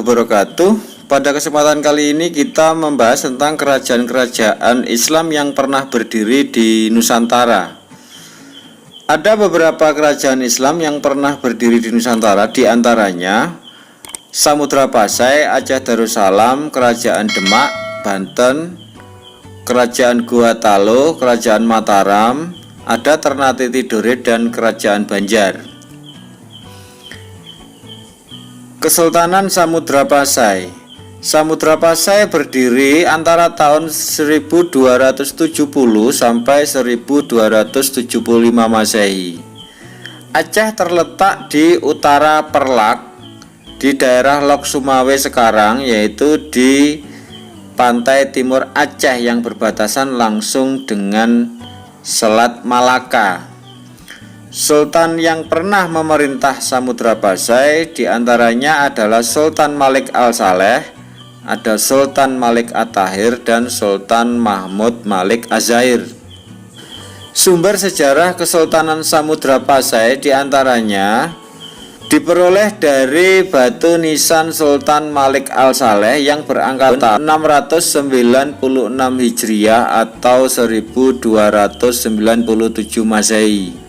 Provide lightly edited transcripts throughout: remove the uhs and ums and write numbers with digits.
wabarakatuh. Pada kesempatan kali ini kita membahas tentang kerajaan-kerajaan Islam yang pernah berdiri di Nusantara. Ada beberapa kerajaan Islam yang pernah berdiri di Nusantara, di antaranya Samudra Pasai, Aceh Darussalam, Kerajaan Demak, Banten, Kerajaan Gua Talo, Kerajaan Mataram, ada Ternate Tidore, dan Kerajaan Banjar. Kesultanan Samudra Pasai. Samudra Pasai berdiri antara tahun 1270 sampai 1275 Masehi. Aceh terletak di utara Perlak, di daerah Lok Sumawe sekarang, yaitu di pantai timur Aceh yang berbatasan langsung dengan Selat Malaka. Sultan yang pernah memerintah Samudra Pasai diantaranya adalah Sultan Malik Al-Saleh, ada Sultan Malik At-Tahir, dan Sultan Mahmud Malik Az-Zahir. Sumber sejarah Kesultanan Samudra Pasai diantaranya diperoleh dari batu nisan Sultan Malik Al-Saleh yang berangka tahun 696 Hijriah atau 1297 Masehi.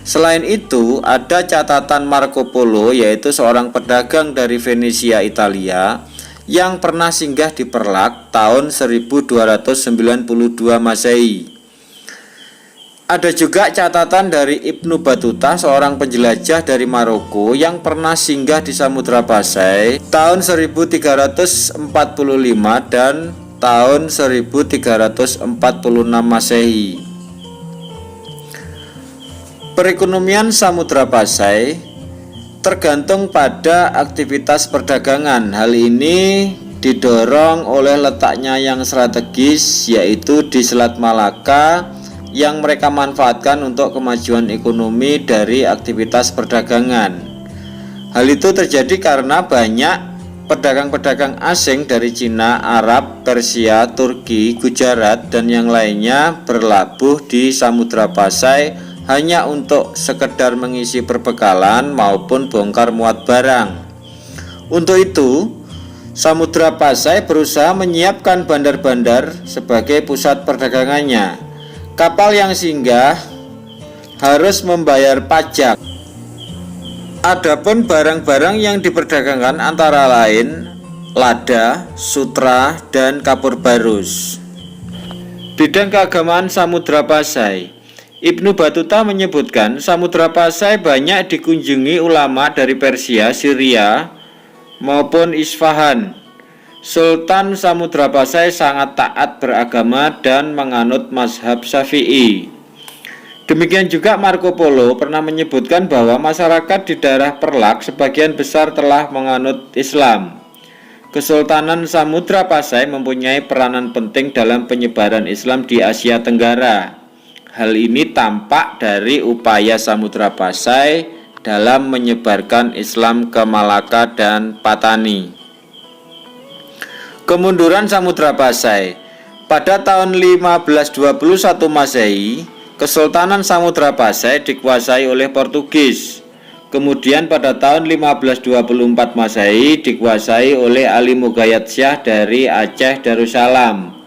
Selain itu, ada catatan Marco Polo, yaitu seorang pedagang dari Venesia, Italia, yang pernah singgah di Perlak tahun 1292 Masehi. Ada juga catatan dari Ibnu Battuta, seorang penjelajah dari Maroko yang pernah singgah di Samudra Pasai tahun 1345 dan tahun 1346 Masehi. Perekonomian Samudra Pasai tergantung pada aktivitas perdagangan. Hal ini didorong oleh letaknya yang strategis, yaitu di Selat Malaka, yang mereka manfaatkan untuk kemajuan ekonomi dari aktivitas perdagangan. Hal itu terjadi karena banyak pedagang-pedagang asing dari Cina, Arab, Persia, Turki, Gujarat, dan yang lainnya berlabuh di Samudra Pasai hanya untuk sekedar mengisi perbekalan maupun bongkar muat barang. Untuk itu, Samudra Pasai berusaha menyiapkan bandar-bandar sebagai pusat perdagangannya. Kapal yang singgah harus membayar pajak. Adapun barang-barang yang diperdagangkan antara lain lada, sutra, dan kapur barus. Bidang keagamaan Samudra Pasai. Ibnu Battuta menyebutkan Samudra Pasai banyak dikunjungi ulama dari Persia, Syria, maupun Isfahan. Sultan Samudra Pasai sangat taat beragama dan menganut mazhab Syafi'i. Demikian juga Marco Polo pernah menyebutkan bahwa masyarakat di daerah Perlak sebagian besar telah menganut Islam. Kesultanan Samudra Pasai mempunyai peranan penting dalam penyebaran Islam di Asia Tenggara. Hal ini tampak dari upaya Samudra Pasai dalam menyebarkan Islam ke Malaka dan Patani. Kemunduran Samudra Pasai. Pada tahun 1521 Masehi, Kesultanan Samudra Pasai dikuasai oleh Portugis. Kemudian pada tahun 1524 Masehi dikuasai oleh Ali Mogayat Syah dari Aceh Darussalam.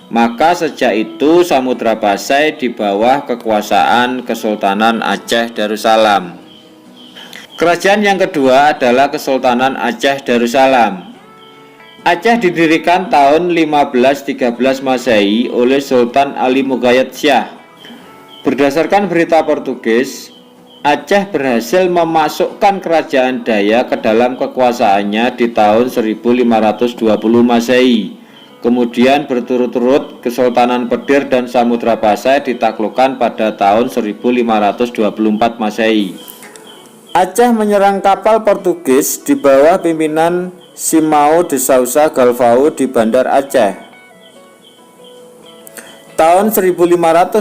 Maka sejak itu Samudra Pasai di bawah kekuasaan Kesultanan Aceh Darussalam. Kerajaan yang kedua adalah Kesultanan Aceh Darussalam. Aceh didirikan tahun 1513 Masehi oleh Sultan Ali Mogayat Syah. Berdasarkan berita Portugis, Aceh berhasil memasukkan kerajaan Dayak ke dalam kekuasaannya di tahun 1520 Masehi. Kemudian berturut-turut Kesultanan Pedir dan Samudra Pasai ditaklukkan pada tahun 1524 Masehi. Aceh menyerang kapal Portugis di bawah pimpinan Simão de Sousa Galvão di Bandar Aceh. Tahun 1529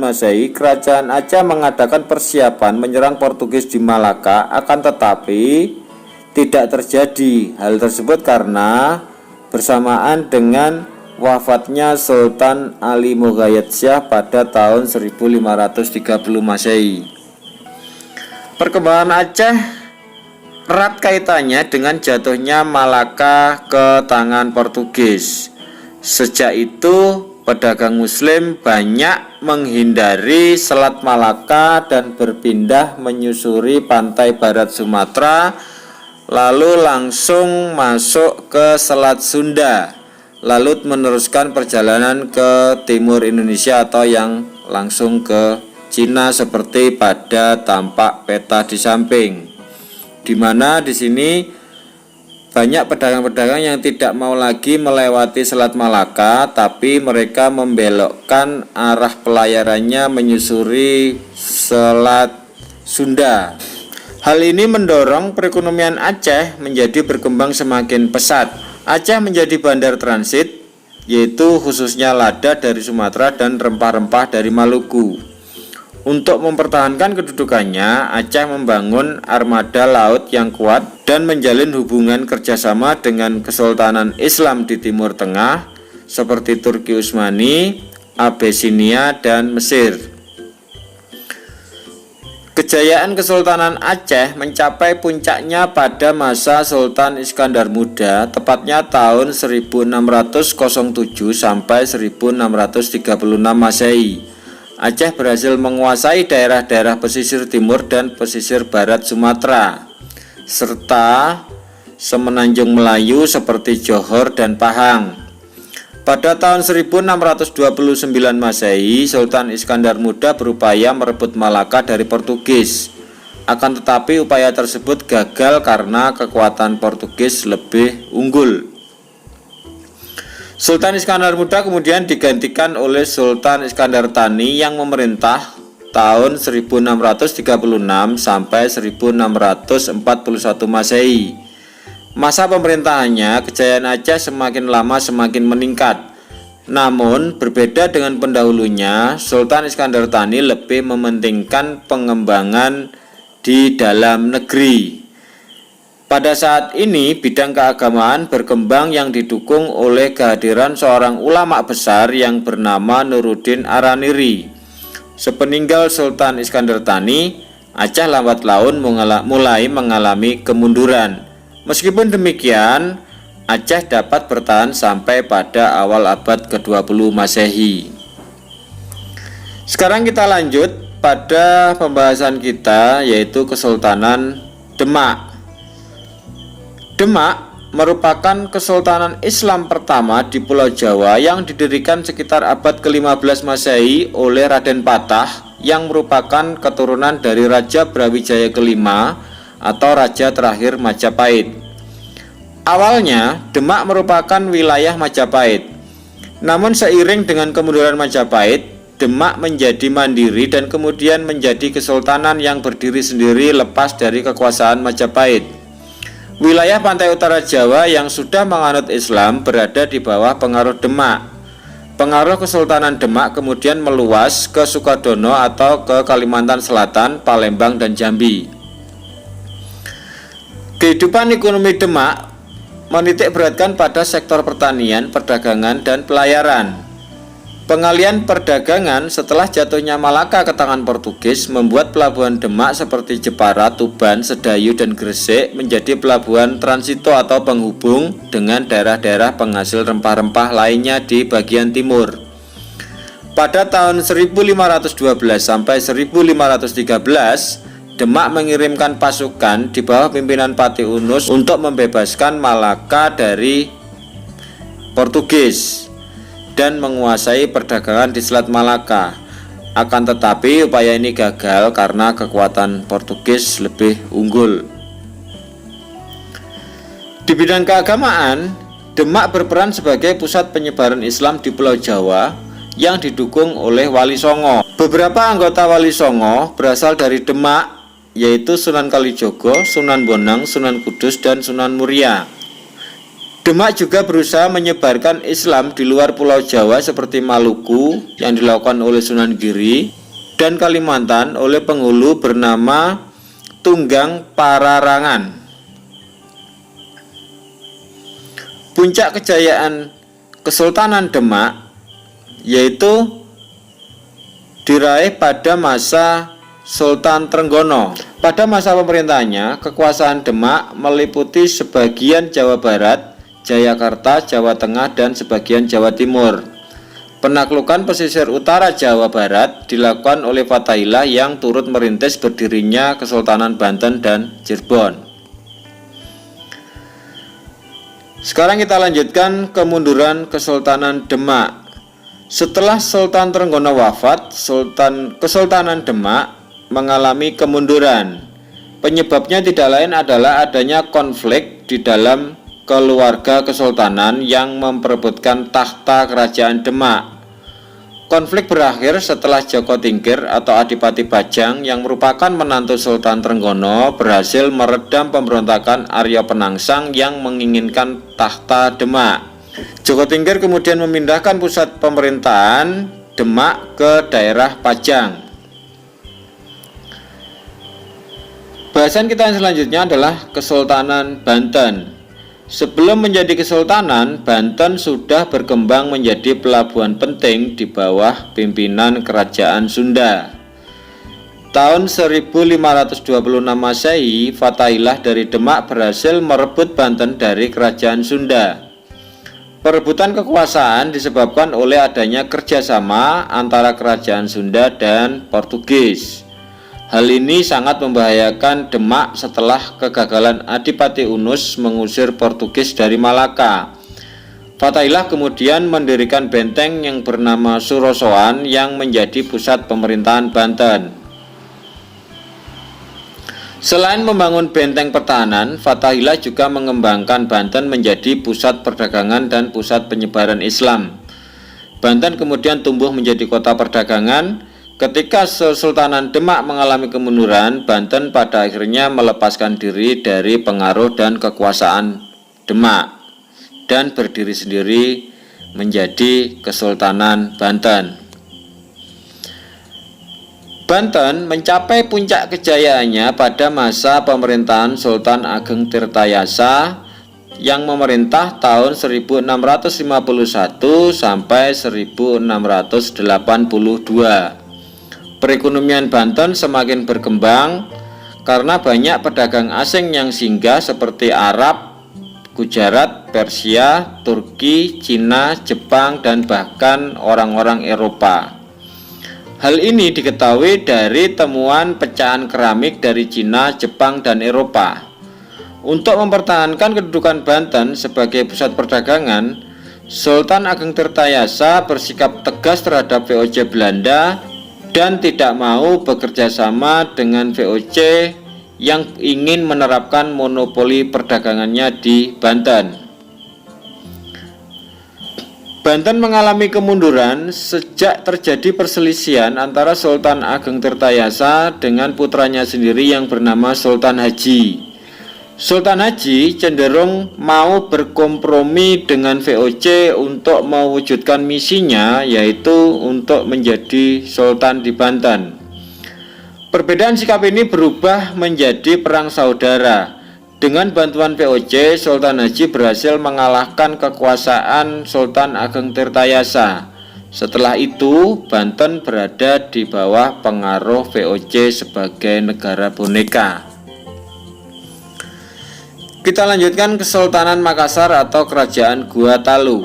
Masehi, Kerajaan Aceh mengadakan persiapan menyerang Portugis di Malaka, akan tetapi tidak terjadi. Hal tersebut karena bersamaan dengan wafatnya Sultan Ali Mogayat Syah pada tahun 1530 Masehi. Perkembangan Aceh erat kaitannya dengan jatuhnya Malaka ke tangan Portugis. Sejak itu, pedagang Muslim banyak menghindari Selat Malaka dan berpindah menyusuri pantai barat Sumatera, lalu langsung masuk ke Selat Sunda, lalu meneruskan perjalanan ke timur Indonesia atau yang langsung ke Cina seperti pada tampak peta di samping, di mana di sini banyak pedagang-pedagang yang tidak mau lagi melewati Selat Malaka, tapi mereka membelokkan arah pelayarannya menyusuri Selat Sunda. Hal ini mendorong perekonomian Aceh menjadi berkembang semakin pesat. Aceh menjadi bandar transit, yaitu khususnya lada dari Sumatera dan rempah-rempah dari Maluku. Untuk mempertahankan kedudukannya, Aceh membangun armada laut yang kuat dan menjalin hubungan kerjasama dengan Kesultanan Islam di Timur Tengah seperti Turki Utsmani, Abisinia, dan Mesir. Kejayaan Kesultanan Aceh mencapai puncaknya pada masa Sultan Iskandar Muda, tepatnya tahun 1607 sampai 1636 Masehi. Aceh berhasil menguasai daerah-daerah pesisir timur dan pesisir barat Sumatera, serta semenanjung Melayu seperti Johor dan Pahang. Pada tahun 1629 Masehi, Sultan Iskandar Muda berupaya merebut Malaka dari Portugis. Akan tetapi upaya tersebut gagal karena kekuatan Portugis lebih unggul. Sultan Iskandar Muda kemudian digantikan oleh Sultan Iskandar Thani yang memerintah tahun 1636 sampai 1641 Masehi. Masa pemerintahannya, kejayaan Aceh semakin lama semakin meningkat. Namun, berbeda dengan pendahulunya, Sultan Iskandar Thani lebih mementingkan pengembangan di dalam negeri. Pada saat ini, bidang keagamaan berkembang yang didukung oleh kehadiran seorang ulama besar yang bernama Nuruddin Araniri. Sepeninggal Sultan Iskandar Thani, Aceh lambat laun mulai mengalami kemunduran. Meskipun demikian, Aceh dapat bertahan sampai pada awal abad ke-20 Masehi. Sekarang kita lanjut pada pembahasan kita, yaitu Kesultanan Demak. Demak merupakan kesultanan Islam pertama di Pulau Jawa yang didirikan sekitar abad ke-15 Masehi oleh Raden Patah yang merupakan keturunan dari Raja Brawijaya kelima atau Raja terakhir Majapahit. Awalnya, Demak merupakan wilayah Majapahit. Namun seiring dengan kemunduran Majapahit, Demak menjadi mandiri dan kemudian menjadi kesultanan yang berdiri sendiri lepas dari kekuasaan Majapahit. Wilayah pantai utara Jawa yang sudah menganut Islam berada di bawah pengaruh Demak. Pengaruh Kesultanan Demak kemudian meluas ke Sukodono atau ke Kalimantan Selatan, Palembang, dan Jambi. Kehidupan ekonomi Demak menitik beratkan pada sektor pertanian, perdagangan, dan pelayaran. Pengalian perdagangan setelah jatuhnya Malaka ke tangan Portugis membuat pelabuhan Demak seperti Jepara, Tuban, Sedayu, dan Gresik menjadi pelabuhan transito atau penghubung dengan daerah-daerah penghasil rempah-rempah lainnya di bagian timur. Pada tahun 1512 sampai 1513, Demak mengirimkan pasukan di bawah pimpinan Patih Unus untuk membebaskan Malaka dari Portugis dan menguasai perdagangan di Selat Malaka. Akan tetapi upaya ini gagal karena kekuatan Portugis lebih unggul. Di bidang keagamaan, Demak berperan sebagai pusat penyebaran Islam di Pulau Jawa yang didukung oleh Wali Songo. Beberapa anggota Wali Songo berasal dari Demak, yaitu Sunan Kalijogo, Sunan Bonang, Sunan Kudus, dan Sunan Muria. Demak juga berusaha menyebarkan Islam di luar Pulau Jawa seperti Maluku yang dilakukan oleh Sunan Giri dan Kalimantan oleh penghulu bernama Tunggang Pararangan. Puncak kejayaan Kesultanan Demak yaitu diraih pada masa Sultan Trenggono. Pada masa pemerintahannya, kekuasaan Demak meliputi sebagian Jawa Barat, Jayakarta, Jawa Tengah, dan sebagian Jawa Timur. Penaklukan pesisir utara Jawa Barat dilakukan oleh Fathahillah yang turut merintis berdirinya Kesultanan Banten dan Cirebon. Sekarang kita lanjutkan kemunduran Kesultanan Demak. Setelah Sultan Trenggono wafat, Kesultanan Demak mengalami kemunduran. Penyebabnya tidak lain adalah adanya konflik di dalam keluarga kesultanan yang memperebutkan takhta kerajaan Demak. Konflik berakhir setelah Joko Tingkir atau Adipati Bajang yang merupakan menantu Sultan Trenggono berhasil meredam pemberontakan Arya Penangsang yang menginginkan takhta Demak. Joko Tingkir kemudian memindahkan pusat pemerintahan Demak ke daerah Pajang. Bahasan kita yang selanjutnya adalah Kesultanan Banten. Sebelum menjadi kesultanan, Banten sudah berkembang menjadi pelabuhan penting di bawah pimpinan Kerajaan Sunda. Tahun 1526 Masehi, Fathahillah dari Demak berhasil merebut Banten dari Kerajaan Sunda. Perebutan kekuasaan disebabkan oleh adanya kerjasama antara Kerajaan Sunda dan Portugis. Hal ini sangat membahayakan Demak setelah kegagalan Adipati Unus mengusir Portugis dari Malaka. Fathahillah kemudian mendirikan benteng yang bernama Surosoan yang menjadi pusat pemerintahan Banten. Selain membangun benteng pertahanan, Fathahillah juga mengembangkan Banten menjadi pusat perdagangan dan pusat penyebaran Islam. Banten kemudian tumbuh menjadi kota perdagangan. Ketika Kesultanan Demak mengalami kemunduran, Banten pada akhirnya melepaskan diri dari pengaruh dan kekuasaan Demak dan berdiri sendiri menjadi Kesultanan Banten. Banten mencapai puncak kejayaannya pada masa pemerintahan Sultan Ageng Tirtayasa yang memerintah tahun 1651 sampai 1682. Perekonomian Banten semakin berkembang karena banyak pedagang asing yang singgah seperti Arab, Gujarat, Persia, Turki, Cina, Jepang, dan bahkan orang-orang Eropa. Hal ini diketahui dari temuan pecahan keramik dari Cina, Jepang, dan Eropa. Untuk mempertahankan kedudukan Banten sebagai pusat perdagangan, Sultan Ageng Tirtayasa bersikap tegas terhadap VOC Belanda dan tidak mau bekerja sama dengan VOC yang ingin menerapkan monopoli perdagangannya di Banten. Banten mengalami kemunduran sejak terjadi perselisihan antara Sultan Ageng Tirtayasa dengan putranya sendiri yang bernama Sultan Haji. Sultan Haji cenderung mau berkompromi dengan VOC untuk mewujudkan misinya, yaitu untuk menjadi sultan di Banten. Perbedaan sikap ini berubah menjadi perang saudara. Dengan bantuan VOC, Sultan Haji berhasil mengalahkan kekuasaan Sultan Ageng Tirtayasa. Setelah itu, Banten berada di bawah pengaruh VOC sebagai negara boneka. Kita lanjutkan Kesultanan Makassar atau Kerajaan Gua Talu.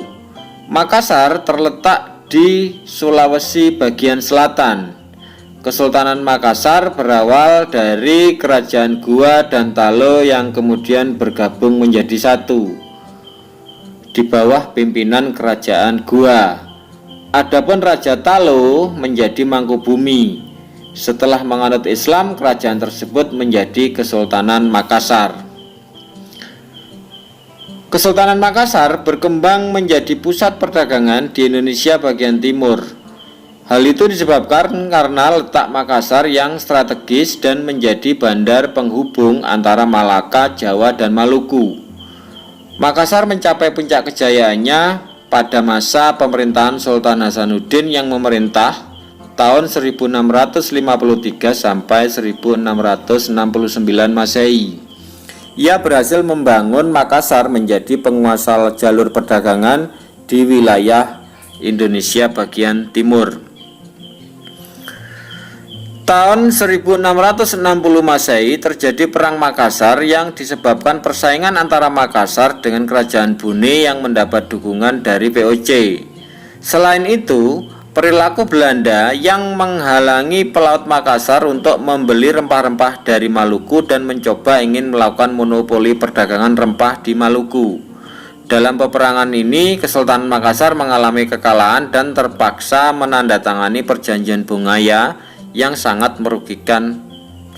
Makassar terletak di Sulawesi bagian selatan. Kesultanan Makassar berawal dari Kerajaan Gua dan Talo yang kemudian bergabung menjadi satu di bawah pimpinan Kerajaan Gua. Adapun Raja Talo menjadi Mangkubumi. Setelah menganut Islam, kerajaan tersebut menjadi Kesultanan Makassar. Kesultanan Makassar berkembang menjadi pusat perdagangan di Indonesia bagian timur. Hal itu disebabkan karena letak Makassar yang strategis dan menjadi bandar penghubung antara Malaka, Jawa, dan Maluku. Makassar mencapai puncak kejayaannya pada masa pemerintahan Sultan Hasanuddin yang memerintah tahun 1653 sampai 1669 Masehi. Ia berhasil membangun Makassar menjadi penguasa jalur perdagangan di wilayah Indonesia bagian timur. Tahun 1660 Masehi terjadi Perang Makassar yang disebabkan persaingan antara Makassar dengan Kerajaan Bone yang mendapat dukungan dari VOC. Selain itu, perilaku Belanda yang menghalangi pelaut Makassar untuk membeli rempah-rempah dari Maluku dan mencoba ingin melakukan monopoli perdagangan rempah di Maluku. Dalam peperangan ini, Kesultanan Makassar mengalami kekalahan dan terpaksa menandatangani Perjanjian Bongaya yang sangat merugikan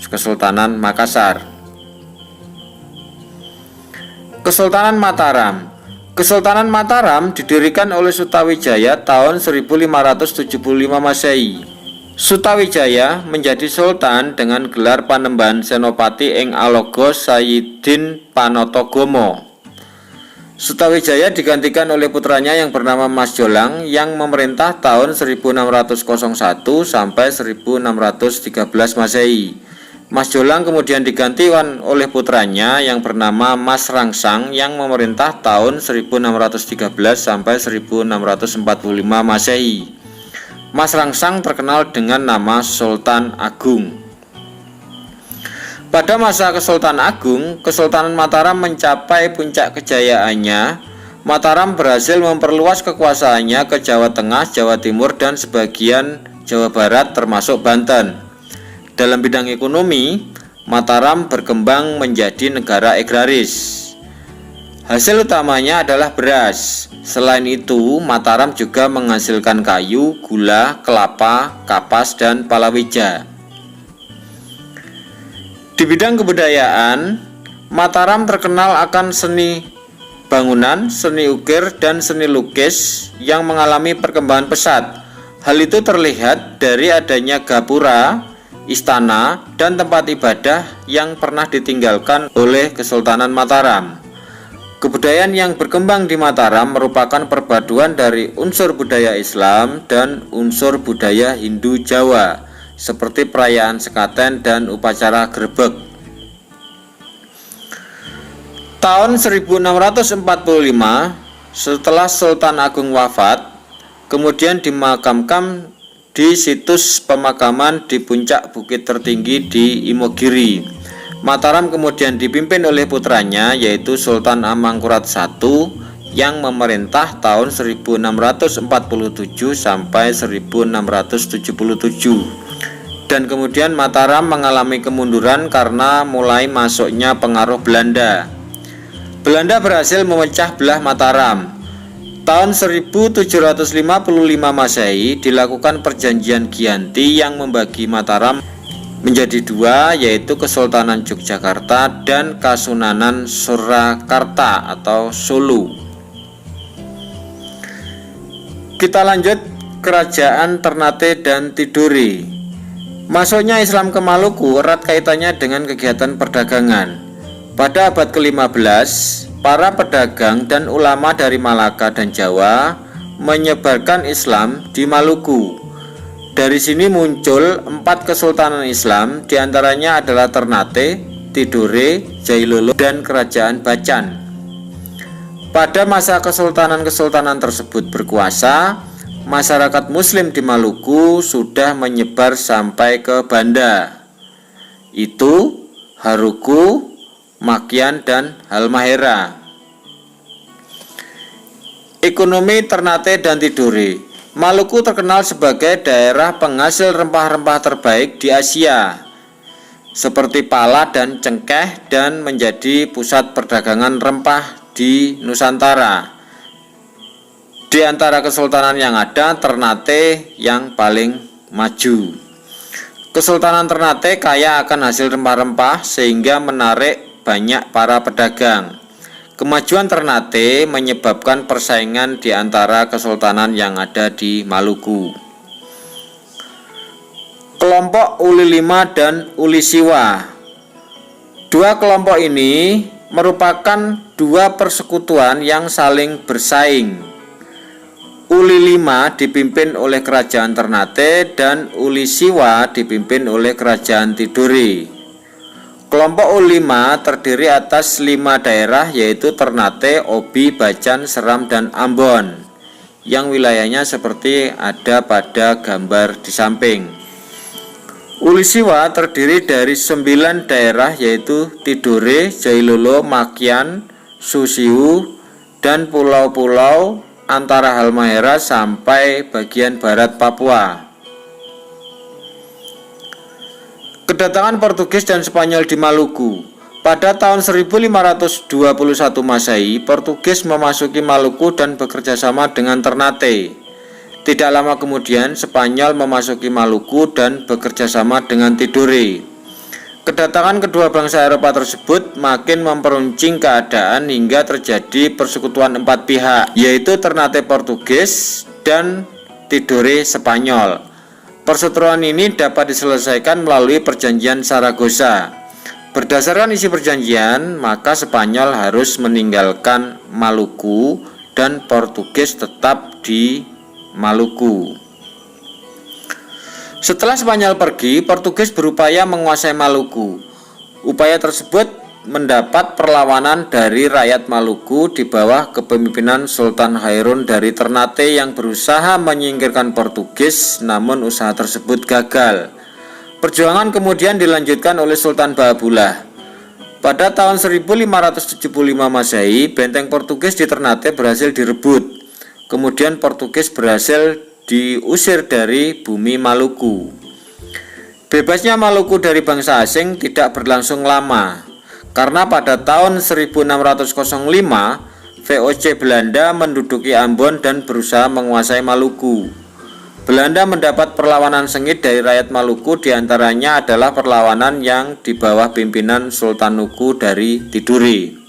Kesultanan Makassar. Kesultanan Mataram. Kesultanan Mataram didirikan oleh Sutawijaya tahun 1575 Masehi. Sutawijaya menjadi sultan dengan gelar Panembahan Senopati ing Alogo Sayyidin Panotogomo. Sutawijaya digantikan oleh putranya yang bernama Mas Jolang yang memerintah tahun 1601 sampai 1613 Masehi. Mas Jolang kemudian digantikan oleh putranya yang bernama Mas Rangsang yang memerintah tahun 1613 sampai 1645 Masehi. Mas Rangsang terkenal dengan nama Sultan Agung. Pada masa Kesultanan Agung, Kesultanan Mataram mencapai puncak kejayaannya. Mataram berhasil memperluas kekuasaannya ke Jawa Tengah, Jawa Timur, dan sebagian Jawa Barat termasuk Banten. Dalam bidang ekonomi, Mataram berkembang menjadi negara agraris. Hasil utamanya adalah beras. Selain itu, Mataram juga menghasilkan kayu, gula, kelapa, kapas, dan palawija. Di bidang kebudayaan, Mataram terkenal akan seni bangunan, seni ukir, dan seni lukis yang mengalami perkembangan pesat. Hal itu terlihat dari adanya gapura, istana, dan tempat ibadah yang pernah ditinggalkan oleh Kesultanan Mataram. Kebudayaan yang berkembang di Mataram merupakan perpaduan dari unsur budaya Islam dan unsur budaya Hindu Jawa, seperti perayaan sekaten dan upacara grebek. Tahun 1645, setelah Sultan Agung wafat, kemudian dimakamkan di situs pemakaman di puncak bukit tertinggi di Imogiri. Mataram kemudian dipimpin oleh putranya yaitu Sultan Amangkurat I yang memerintah tahun 1647 sampai 1677. Dan kemudian Mataram mengalami kemunduran karena mulai masuknya pengaruh Belanda. Belanda berhasil memecah belah Mataram. Tahun 1755 Masehi dilakukan Perjanjian Giyanti yang membagi Mataram menjadi dua, yaitu Kesultanan Yogyakarta dan Kasunanan Surakarta atau Solo. Kita lanjut Kerajaan Ternate dan Tidore. Masuknya Islam ke Maluku erat kaitannya dengan kegiatan perdagangan. Pada abad ke-15, para pedagang dan ulama dari Malaka dan Jawa menyebarkan Islam di Maluku. Dari sini muncul 4 kesultanan Islam, diantaranya adalah Ternate, Tidore, Jailolo, dan Kerajaan Bacan. Pada masa kesultanan-kesultanan tersebut berkuasa, masyarakat Muslim di Maluku sudah menyebar sampai ke Banda, itu Haruku, Makian, dan Halmahera. Ekonomi Ternate dan Tidore. Maluku terkenal sebagai daerah penghasil rempah-rempah terbaik di Asia, seperti pala dan cengkeh, dan menjadi pusat perdagangan rempah di Nusantara. Di antara kesultanan yang ada, Ternate yang paling maju. Kesultanan Ternate kaya akan hasil rempah-rempah sehingga menarik banyak para pedagang. Kemajuan Ternate menyebabkan persaingan di antara kesultanan yang ada di Maluku. Kelompok Uli Lima dan Uli Siwa. Dua kelompok ini merupakan dua persekutuan yang saling bersaing. Uli Lima dipimpin oleh Kerajaan Ternate dan Uli Siwa dipimpin oleh Kerajaan Tidore. Kelompok Uli Lima terdiri atas 5 daerah yaitu Ternate, Obi, Bacan, Seram, dan Ambon, yang wilayahnya seperti ada pada gambar di samping. Uli Siwa terdiri dari 9 daerah yaitu Tidore, Jailolo, Makian, Susiu, dan pulau-pulau antara Halmahera sampai bagian barat Papua. Kedatangan Portugis dan Spanyol di Maluku. Pada tahun 1521 Masehi, Portugis memasuki Maluku dan bekerja sama dengan Ternate. Tidak lama kemudian, Spanyol memasuki Maluku dan bekerja sama dengan Tidore. Kedatangan kedua bangsa Eropa tersebut makin memperuncing keadaan hingga terjadi persekutuan 4 pihak, yaitu Ternate Portugis dan Tidore Spanyol. Perseteruan ini dapat diselesaikan melalui perjanjian Saragossa. Berdasarkan isi perjanjian, maka Spanyol harus meninggalkan Maluku dan Portugis tetap di Maluku. Setelah Spanyol pergi, Portugis berupaya menguasai Maluku. Upaya tersebut mendapat perlawanan dari rakyat Maluku di bawah kepemimpinan Sultan Hairun dari Ternate yang berusaha menyingkirkan Portugis, namun usaha tersebut gagal. Perjuangan kemudian dilanjutkan oleh Sultan Bahabullah. Pada tahun 1575 Masehi, benteng Portugis di Ternate berhasil direbut. Kemudian Portugis berhasil diusir dari bumi Maluku. Bebasnya Maluku dari bangsa asing tidak berlangsung lama, karena pada tahun 1605 VOC Belanda menduduki Ambon dan berusaha menguasai Maluku. Belanda mendapat perlawanan sengit dari rakyat Maluku, diantaranya adalah perlawanan yang di bawah pimpinan Sultan Nuku dari Tidore.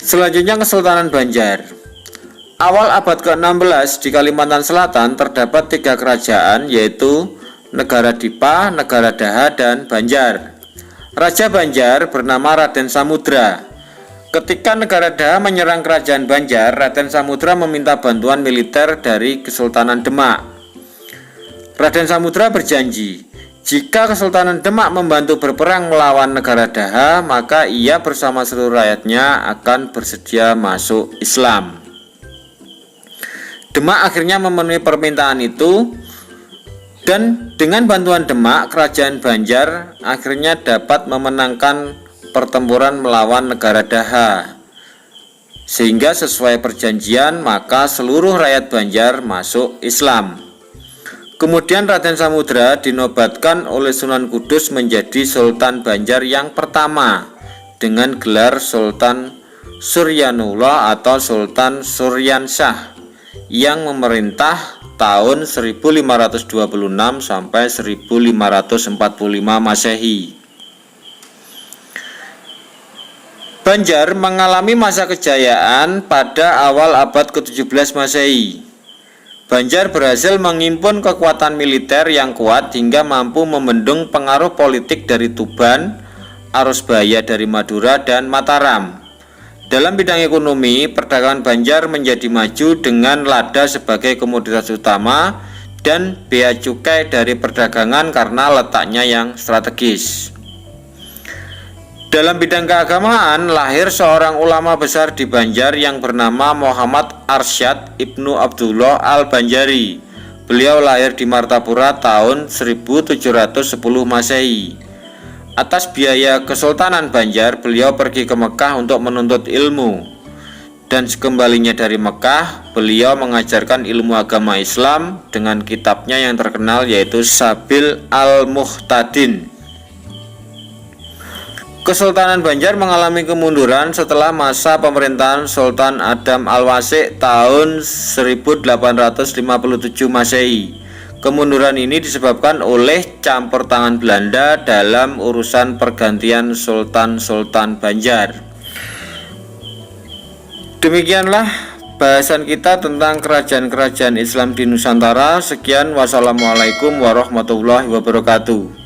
Selanjutnya Kesultanan Banjar. Awal abad ke-16 di Kalimantan Selatan terdapat 3 kerajaan, yaitu Negara Dipa, Negara Daha, dan Banjar. Raja Banjar bernama Raden Samudra. Ketika Negara Daha menyerang kerajaan Banjar, Raden Samudra meminta bantuan militer dari Kesultanan Demak. Raden Samudra berjanji, jika Kesultanan Demak membantu berperang melawan Negara Daha, maka ia bersama seluruh rakyatnya akan bersedia masuk Islam. Demak akhirnya memenuhi permintaan itu, dan dengan bantuan Demak, kerajaan Banjar akhirnya dapat memenangkan pertempuran melawan Negara Daha. Sehingga sesuai perjanjian, maka seluruh rakyat Banjar masuk Islam. Kemudian Raden Samudra dinobatkan oleh Sunan Kudus menjadi Sultan Banjar yang pertama dengan gelar Sultan Suryanullah atau Sultan Suryansyah yang memerintah tahun 1526 sampai 1545 Masehi. Banjar mengalami masa kejayaan pada awal abad ke-17 Masehi. Banjar berhasil menghimpun kekuatan militer yang kuat hingga mampu membendung pengaruh politik dari Tuban, Arusbahaya dari Madura, dan Mataram. Dalam bidang ekonomi, perdagangan Banjar menjadi maju dengan lada sebagai komoditas utama dan bea cukai dari perdagangan karena letaknya yang strategis. Dalam bidang keagamaan, lahir seorang ulama besar di Banjar yang bernama Muhammad Arsyad Ibnu Abdullah Al-Banjari. Beliau lahir di Martapura tahun 1710 Masehi. Atas biaya Kesultanan Banjar, beliau pergi ke Mekah untuk menuntut ilmu. Dan sekembalinya dari Mekah, beliau mengajarkan ilmu agama Islam dengan kitabnya yang terkenal yaitu Sabil Al-Muhtadin. Kesultanan Banjar mengalami kemunduran setelah masa pemerintahan Sultan Adam Al-Wasik tahun 1857 Masehi. Kemunduran ini disebabkan oleh campur tangan Belanda dalam urusan pergantian sultan-sultan Banjar. Demikianlah bahasan kita tentang kerajaan-kerajaan Islam di Nusantara. Sekian, wassalamualaikum warahmatullahi wabarakatuh.